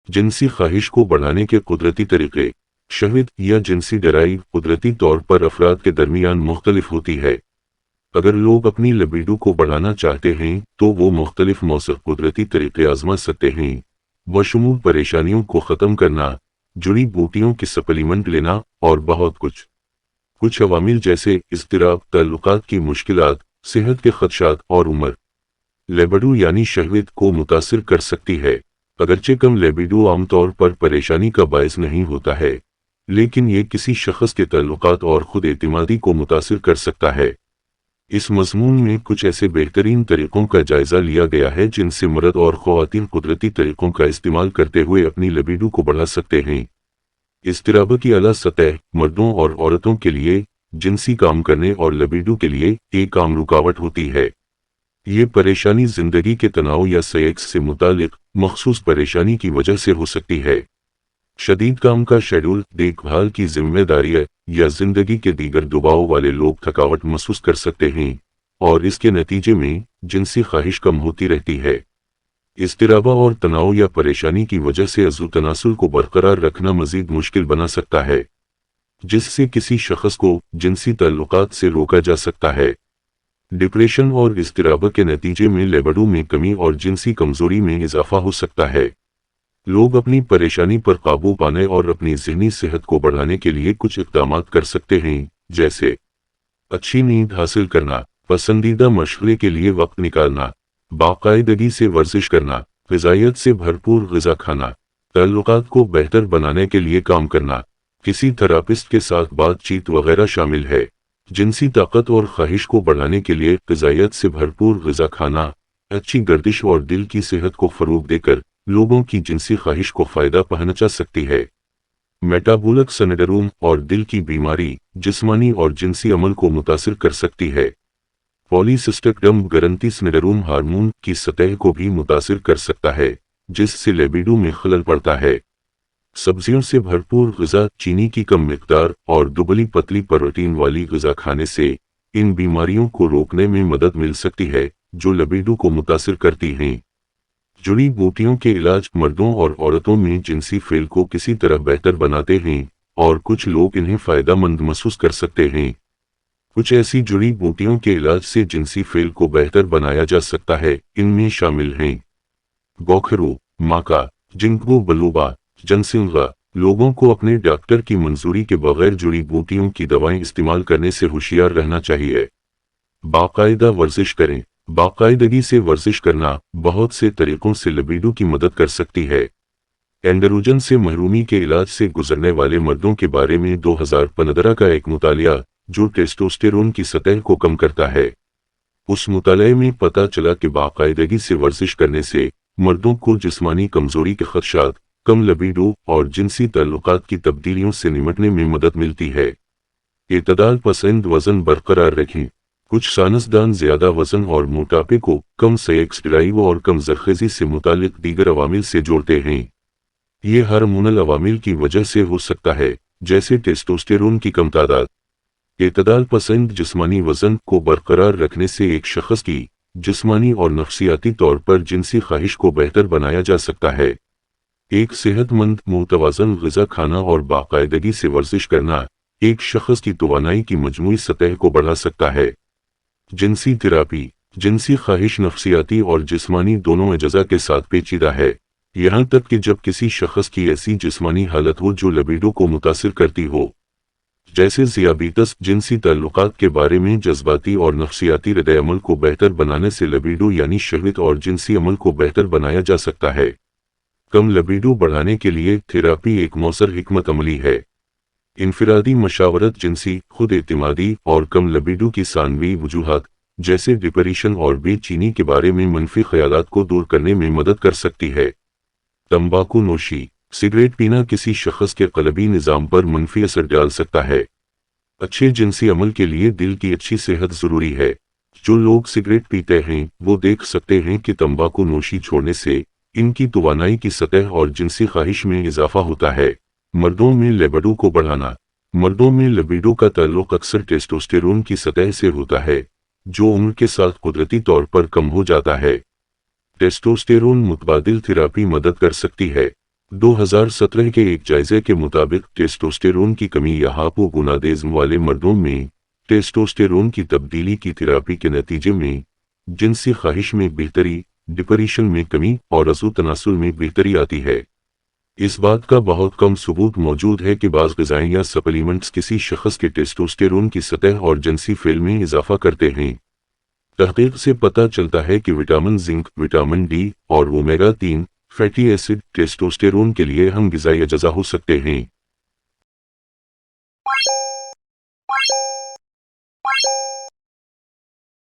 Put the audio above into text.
जिनसी ख्वाहिश को बढ़ाने के कुदरती तरीके। शहवत या जिनसी ड्राइव कुदरती तौर पर अफराद के दरमियान मुख्तलिफ होती है। अगर लोग अपनी लिबिडो को बढ़ाना चाहते हैं तो वो मुख्तलिफ मौसर कुदरती तरीके आजमा सकते हैं, बशमूल परेशानियों को ख़त्म करना, जुड़ी बूटियों के सप्लीमेंट लेना और बहुत कुछ। कुछ अवामिल जैसे इज़्तिराब, ताल्लुकात की मुश्किलात, सेहत के खदशात और उम्र लिबिडो यानी शहवत को मुतासिर कर सकती है। अगरचे कम लिबिडो आमतौर पर परेशानी का बायस नहीं होता है, लेकिन ये किसी शख्स के ताल्लुकात और खुद एतमादी को मुतासिर कर सकता है। इस मज़मून में कुछ ऐसे बेहतरीन तरीक़ों का जायज़ा लिया गया है जिनसे मर्द और ख़वातीन कुदरती तरीक़ों का इस्तेमाल करते हुए अपनी लिबिडो को बढ़ा सकते हैं। इज़्तिराब की आला सतह मर्दों और औरतों के लिए जिनसी काम करने और लिबिडो के लिए एक आम रुकावट होती है। ये परेशानी ज़िंदगी के तनाव या सेक्स से मुतालिक मखसूस परेशानी की वजह से हो सकती है। शदीद काम का शेड्यूल, देखभाल की जिम्मेदारियां या जिंदगी के दीगर दबाव वाले लोग थकावट महसूस कर सकते हैं और इसके नतीजे में जिनसी ख्वाहिश कम होती रहती है। इज़्तिराब और तनाव या परेशानी की वजह से अज़ू तनासुल को बरकरार रखना मज़ीद मुश्किल बना सकता है, जिससे किसी शख्स को जिनसी ताल्लुकात से रोका जा सकता है। डिप्रेशन और इज़्तिराब के नतीजे में लिबिडो में कमी और जिनसी कमजोरी में इजाफा हो सकता है। लोग अपनी परेशानी पर काबू पाने और अपनी ज़हनी सेहत को बढ़ाने के लिए कुछ इक़दाम कर सकते हैं, जैसे अच्छी नींद हासिल करना, पसंदीदा मशग़ले के लिए वक्त निकालना, बाकायदगी से वर्जिश करना, ग़िज़ाइयत से भरपूर ग़िज़ा खाना, ताल्लुकात को बेहतर बनाने के लिए काम करना, किसी थेरापिस्ट के साथ बातचीत वगैरह शामिल है। जिनसी ताकत और ख्वाहिश को बढ़ाने के लिए ग़िज़ाइयत से भरपूर ग़िज़ा खाना, अच्छी गर्दिश और दिल की सेहत को फ़रोग़ देकर लोगों की जिनसी ख्वाहिश को फ़ायदा पहुंचा सकती है। मेटाबॉलिक सिंड्रोम और दिल की बीमारी जिस्मानी और जिनसी अमल को मुतासिर कर सकती है। पॉलीसिस्टिक ओवरी सिंड्रोम हार्मोन की सतह को भी मुतासिर कर सकता है, जिससे लिबिडो में खलल पड़ता है। सब्जियों से भरपूर ग़िज़ा, चीनी की कम मिक़दार और दुबली पतली प्रोटीन वाली ग़िज़ा खाने से इन बीमारियों को रोकने में मदद मिल सकती है जो लिबिडो को मुतासिर करती हैं। जुड़ी बूटियों के इलाज मर्दों और औरतों में जिनसी फेल को किसी तरह बेहतर बनाते हैं और कुछ लोग इन्हें फ़ायदेमंद महसूस कर सकते हैं। कुछ ऐसी जुड़ी बूटियों के इलाज से जिनसी फेल को बेहतर बनाया जा सकता है। इनमें शामिल हैं गोखरू, माका, जिंको बलूबा, जनसिंगा। लोगों को अपने डॉक्टर की मंजूरी के बगैर जुड़ी बूटियों की दवाएं इस्तेमाल करने से होशियार रहना चाहिए। बाकायदा वर्जिश करें। बाकायदगी से वर्जिश करना बहुत से तरीकों से लिबिडो की मदद कर सकती है। एंड्रोजन से महरूमी के इलाज से गुजरने वाले मर्दों के बारे में 2015 का एक मुतालिया जो टेस्टोस्टेरोन की सतह को कम करता है, उस मुताले में पता चला कि बाकायदगी से वर्जिश करने से मर्दों को जिस्मानी कमजोरी के खदशात, कम लिबिडो और जिनसी ताल्लुकात की तब्दीलियों से निपटने में मदद मिलती है। एतदाल पसंद वजन बरकरार रखें। कुछ साइंसदान ज़्यादा वजन और मोटापे को कम सेक्स ड्राइव और कम ज़रख़ेज़ी से मुतालिक दीगर अवामिल से जोड़ते हैं। ये हार्मोनल अवामिल की वजह से हो सकता है, जैसे टेस्टोस्टेरोन की कम तादाद। एतदाल पसंद जिस्मानी वजन को बरकरार रखने से एक शख्स की जिस्मानी और नफ्सियाती तौर पर जिनसी ख्वाहिश को बेहतर बनाया जा सकता है। एक सेहतमंद मुतवाज़न ग़िज़ा खाना और बाकायदगी से वर्जिश करना एक शख्स की तवानाई की मजमूई सतह को बढ़ा सकता है। जिनसी थेरापी। जिनसी ख्वाहिश नफ्सियाती और जिस्मानी दोनों अज़ा के साथ पेचीदा है, यहाँ तक कि जब किसी शख्स की ऐसी जिस्मानी हालत हो जो लिबिडो को मुतासिर करती हो, जैसे ज़ियाबीतस। जिनसी ताल्लुकात के बारे में जज्बाती और नफ्सियाती रद्द अमल को बेहतर बनाने से लिबिडो यानी शहवत और जिनसी अमल को बेहतर बनाया जा सकता है। कम लिबिडो बढ़ाने के लिए थेरापी एक मौसर हिकमत अमली है। इनफिरादी मशावरत जिनसी खुद एतमादी और कम लिबिडो की सानवी वजूहात जैसे डिप्रेशन और बेचैनी के बारे में मनफी ख्यालात को दूर करने में मदद कर सकती है। तंबाकू नोशी। सिगरेट पीना किसी शख्स के क़ल्बी निज़ाम पर मनफी असर डाल सकता है। अच्छे जिनसी अमल के लिए दिल की अच्छी सेहत ज़रूरी है। जो लोग सिगरेट पीते हैं वो देख सकते हैं कि तंबाकू नोशी छोड़ने से इनकी तवानाई की सतह और जिनसी ख्वाहिश में इजाफा होता है। मर्दों में लिबिडो को बढ़ाना। मर्दों में लिबिडो का ताल्लुक अक्सर टेस्टोस्टेरोन की सतह से होता है, जो उम्र के साथ कुदरती तौर पर कम हो जाता है। टेस्टोस्टेरोन मुतबादिल थेरापी मदद कर सकती है। 2017 کے ایک جائزے کے مطابق ٹیسٹوسٹیرون کی کمی یا ہائپوگونادیزم والے مردوں میں ٹیسٹوسٹیرون کی تبدیلی کی تھراپی کے نتیجے میں جنسی خواہش میں بہتری، ڈپریشن میں کمی اور عضو تناسل میں بہتری آتی ہے۔ اس بات کا بہت کم ثبوت موجود ہے کہ بعض غذائیں یا سپلیمنٹس کسی شخص کے ٹیسٹوسٹیرون کی سطح اور جنسی فعل میں اضافہ کرتے ہیں۔ تحقیق سے پتہ چلتا ہے کہ وٹامن زنک، وٹامن ڈی اور اومیگا 3 فیٹی ایسڈ ٹیسٹوسٹیرون کے لیے اہم غذائی اجزا ہو سکتے ہیں۔